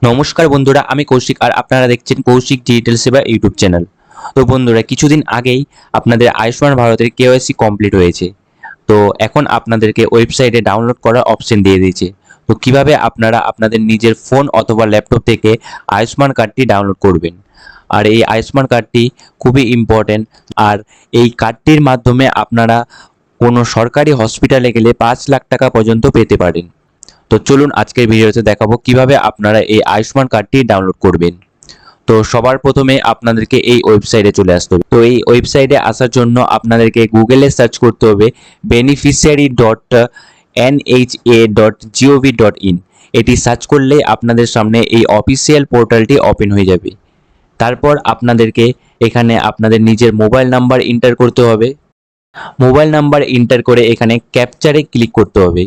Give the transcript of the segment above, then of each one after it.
নমস্কার বন্ধুরা, আমি কৌশিক আর আপনারা দেখছেন কৌশিক ডিজিটাল সেবা ইউটিউব চ্যানেল। তো বন্ধুরা, কিছুদিন আগেই আপনাদের আয়ুষ্মান ভারতের কেওয়াইসি কমপ্লিট হয়েছে। তো এখন আপনাদেরকে ওয়েবসাইটে ডাউনলোড করার অপশন দিয়ে দিয়েছে। তো কিভাবে আপনারা আপনাদের নিজের ফোন অথবা ল্যাপটপ থেকে আয়ুষ্মান কার্ডটি ডাউনলোড করবেন। আর এই আয়ুষ্মান কার্ডটি খুবই ইম্পর্টেন্ট। আর এই কার্ডটির মাধ্যমে আপনারা কোনো সরকারি হসপিটালে গেলে 5 লাখ টাকা পর্যন্ত পেতে পারেন। তো চলুন আজকের ভিডিওতে দেখাবো কিভাবে আপনারা এই আয়ুষ্মান কার্ডটি ডাউনলোড করবেন। তো সবার প্রথমে আপনাদেরকে এই ওয়েবসাইটে চলে আসতে হবে। তো এই ওয়েবসাইটে আসার জন্য আপনাদেরকে গুগলে সার্চ করতে হবে beneficiary.nha.gov.in। এটি সার্চ করলেই আপনাদের সামনে এই অফিসিয়াল পোর্টালটি ওপেন হয়ে যাবে। তারপর আপনাদেরকে এখানে আপনাদের নিজের মোবাইল নাম্বার এন্টার করতে হবে। মোবাইল নাম্বার এন্টার করে এখানে ক্যাপচারে ক্লিক করতে হবে।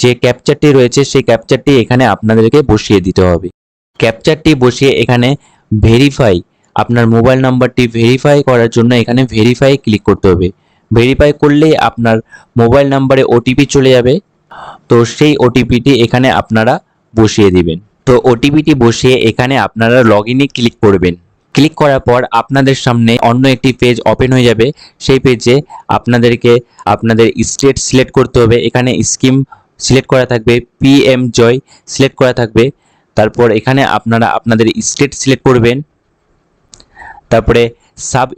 যে ক্যাপচারটি রয়েছে সেই ক্যাপচারটি এখানে আপনাদেরকে বসিয়ে দিতে হবে। ক্যাপচারটি বসিয়ে এখানে ভেরিফাই, আপনার মোবাইল নাম্বারটি ভেরিফাই করার জন্য এখানে ভেরিফাই ক্লিক করতে হবে। ভেরিফাই করলেই আপনার মোবাইল নাম্বারে ওটিপি চলে যাবে। তো সেই ওটিপিটি এখানে আপনারা বসিয়ে দিবেন। তো ওটিপিটি বসিয়ে এখানে আপনারা লগ ইনে ক্লিক করবেন। ক্লিক করার পর আপনাদের সামনে অন্য একটি পেজ ওপেন হয়ে যাবে। সেই পেজে আপনাদেরকে আপনাদের স্টেট সিলেক্ট করতে হবে। এখানে স্কিম সিলেক্ট করা থাকবে, পিএম জয় সিলেক্ট করা থাকবে। তারপর এখানে আপনারা আপনাদের স্টেট সিলেক্ট করবেন। তারপরে সাব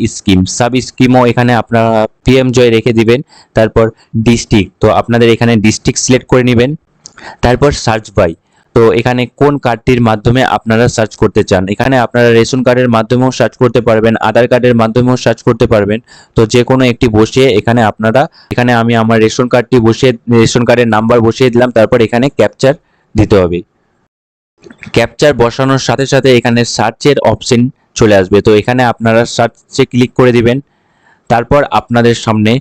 স্কিমও এখানে আপনারা পিএম জয় রেখে দিবেন। তারপর ডিস্ট্রিক্ট, তো আপনাদের এখানে ডিস্ট্রিক্ট সিলেক্ট করে নেবেন। তারপর সার্চ বাই, তো এখানে কোন কার্ডটির মাধ্যমে আপনারা সার্চ করতে চান। এখানে আপনারা রেশন কার্ডের মাধ্যমেও সার্চ করতে পারবেন, আধার কার্ডের মাধ্যমেও সার্চ করতে পারবেন। তো যে কোনো একটি বসিয়ে এখানে আমি আমার রেশন কার্ডটি বসিয়ে রেশন কার্ডের নাম্বার বসিয়ে দিলাম। তারপর এখানে ক্যাপচার দিতে হবে। ক্যাপচার বসানোর সাথে সাথে এখানে সার্চের অপশন চলে আসবে। তো এখানে আপনারা সার্চে ক্লিক করে দিবেন। তারপর আপনাদের সামনে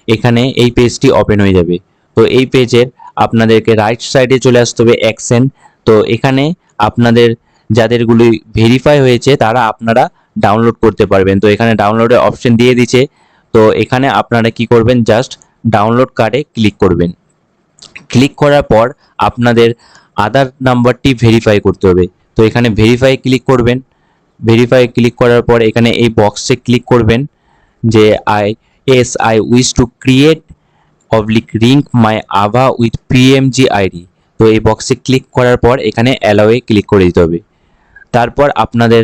এখানে এই পেজটি ওপেন হয়ে যাবে। তো এই পেজের আপনাদেরকে রাইট সাইডে চলে আসতে হবে অ্যাকশন। তো এখানে আপনাদের যাদেরগুলি ভেরিফাই হয়েছে তারা আপনারা ডাউনলোড করতে পারবেন। তো এখানে ডাউনলোডের অপশন দিয়ে দিচ্ছে। তো এখানে আপনারা কি করবেন, জাস্ট ডাউনলোড কার্ডে ক্লিক করবেন। ক্লিক করার পর আপনাদের আধার নাম্বারটি ভেরিফাই করতে হবে। তো এখানে ভেরিফাই ক্লিক করবেন। ভেরিফাই ক্লিক করার পর এখানে এই বক্সে ক্লিক করবেন যে I wish to create link my আভা উইথ পিএমজি আইডি। তো এই বক্সে ক্লিক করার পর এখানে অ্যালাওয়ে ক্লিক করে দিতে হবে। তারপর আপনাদের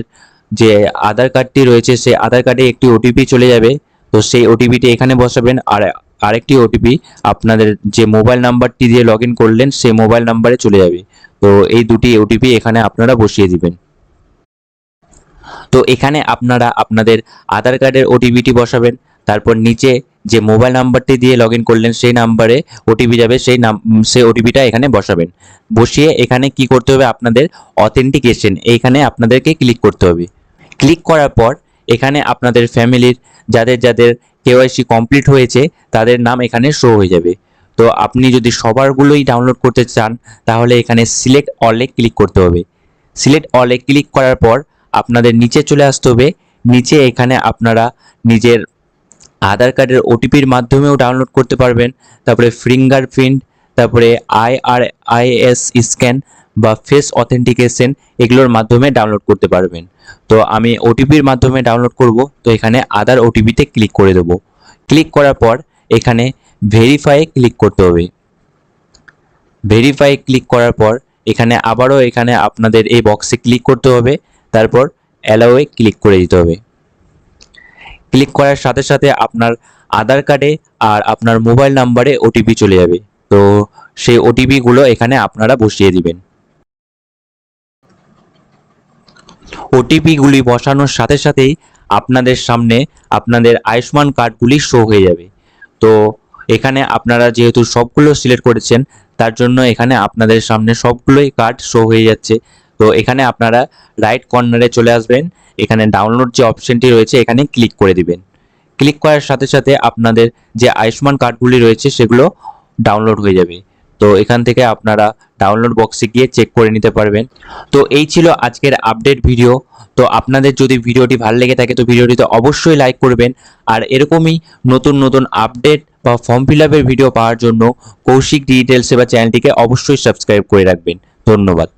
যে আধার কার্ডটি রয়েছে সেই আধার কার্ডে একটি ওটিপি চলে যাবে। তো সেই ওটিপিটি এখানে বসাবেন। আর আরেকটি ওটিপি আপনাদের যে মোবাইল নাম্বারটি দিয়ে লগ ইন করলেন সেই মোবাইল নাম্বারে চলে যাবে। তো এই দুটি ওটিপি এখানে আপনারা বসিয়ে দিবেন। তো এখানে আপনারা আপনাদের আধার কার্ডের ওটিপিটি বসাবেন। তারপর নিচে যে মোবাইল নাম্বারটি দিয়ে লগ ইন করলেন সেই নাম্বারে ওটিপি যাবে, সেই ওটিপিটা এখানে বসাবেন। বসিয়ে এখানে কি করতে হবে, আপনাদের অথেন্টিকেশন এইখানে আপনাদেরকে ক্লিক করতে হবে। ক্লিক করার পর এখানে আপনাদের ফ্যামিলির যাদের যাদের কেওয়াইসি কমপ্লিট হয়েছে তাদের নাম এখানে শো হয়ে যাবে। তো আপনি যদি সবারগুলোই ডাউনলোড করতে চান তাহলে এখানে সিলেক্ট অলে ক্লিক করতে হবে। সিলেক্ট অলে ক্লিক করার পর আপনাদের নিচে চলে আসতে হবে। নিচে এখানে আপনারা নিজের আধার কার্ডের ওটিপির মাধ্যমেও ডাউনলোড করতে পারবেন। তারপরে ফিঙ্গারপ্রিন্ট, তারপরে আইআরআইএস স্ক্যান বা ফেস অথেন্টিকেশন এগুলোর মাধ্যমে ডাউনলোড করতে পারবেন। তো আমি ওটিপির মাধ্যমে ডাউনলোড করব। তো এখানে আধার ওটিপিতে ক্লিক করে দেব। ক্লিক করার পর এখানে ভেরিফাই ক্লিক করতে হবে। ভেরিফাই ক্লিক করার পর এখানে আবারও এখানে আপনাদের এই বক্সে ক্লিক করতে হবে। তারপর অ্যালাওয়ে ক্লিক করে দিতে হবে। ক্লিক করার সাথে সাথে আপনার আধার কার্ডে আর আপনার মোবাইল নাম্বারে ওটিপি চলে যাবে। তো সেই ওটিপিগুলো এখানে আপনারা বসিয়ে দিবেন। ওটিপিগুলি বসানোর সাথে সাথেই আপনাদের সামনে আপনাদের আয়ুষ্মান কার্ডগুলি শো হয়ে যাবে। তো এখানে আপনারা যেহেতু সবগুলো সিলেক্ট করেছেন তার জন্য এখানে আপনাদের সামনে সবগুলোই কার্ড শো হয়ে যাচ্ছে। তো এখানে আপনারা রাইট কর্নারে চলে আসবেন। এখানে ডাউনলোড যে অপশনটি রয়েছে এখানে ক্লিক করে দিবেন। ক্লিক করার সাথে সাথে আপনাদের যে আয়ুষ্মান কার্ডগুলি রয়েছে সেগুলো ডাউনলোড হয়ে যাবে। তো এখান থেকে আপনারা ডাউনলোড বক্সে গিয়ে চেক করে নিতে পারবেন। তো এই ছিল আজকের আপডেট ভিডিও। তো আপনাদের যদি ভিডিওটি ভালো লেগে থাকে তো ভিডিওটিতে অবশ্যই লাইক করবেন। আর এরকমই নতুন নতুন আপডেট বা ফর্ম ফিল আপের ভিডিও পাওয়ার জন্য কৌশিক ডিজিটাল সেবা চ্যানেলটিকে অবশ্যই সাবস্ক্রাইব করে রাখবেন। ধন্যবাদ।